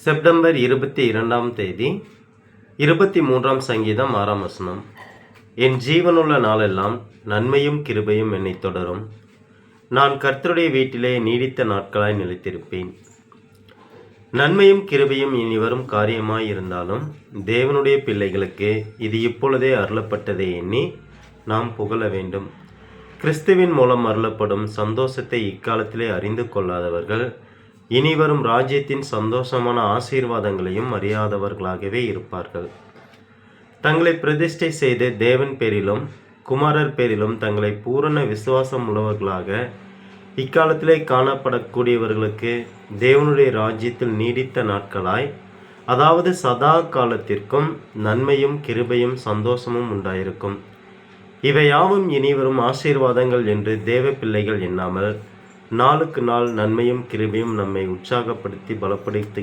September 22ஆம் தேதி 23ஆம் சங்கீதம் 6ஆம் வசனம். என் ஜீவனுள்ள நாளெல்லாம் நன்மையும் கிருபையும் என்னை தொடரும். நான் கர்த்தருடைய வீட்டிலே நீடித்த நாட்களாய் நிலைத்திருப்பேன். நன்மையும் கிருபையும் இனி வரும் காரியமாய் இருந்தாலும் தேவனுடைய பிள்ளைகளுக்கு இது இப்பொழுதே அருளப்பட்டதை எண்ணி நாம் புகழ வேண்டும். கிறிஸ்துவின் மூலம் அருளப்படும் சந்தோஷத்தை இக்காலத்திலே அறிந்து கொள்ளாதவர்கள் இனி வரும் ராஜ்யத்தின் சந்தோஷமான ஆசீர்வாதங்களையும் அறியாதவர்களாகவே இருப்பார்கள். தங்களை பிரதிஷ்டை செய்து தேவன் பேரிலும் குமாரர் பேரிலும் தங்களை பூரண விசுவாசம் உள்ளவர்களாக இக்காலத்திலே காணப்படக்கூடியவர்களுக்கு தேவனுடைய ராஜ்யத்தில் நீடித்த நாட்களாய், அதாவது சதா காலத்திற்கும் நன்மையும் கிருபையும் சந்தோஷமும் உண்டாயிருக்கும். இவையாவும் இனிவரும் ஆசீர்வாதங்கள் என்று தேவ பிள்ளைகள் எண்ணாமல் நாளுக்கு நாள் நன்மையும் கிருபையும் நம்மை உற்சாகப்படுத்தி பலப்படுத்தி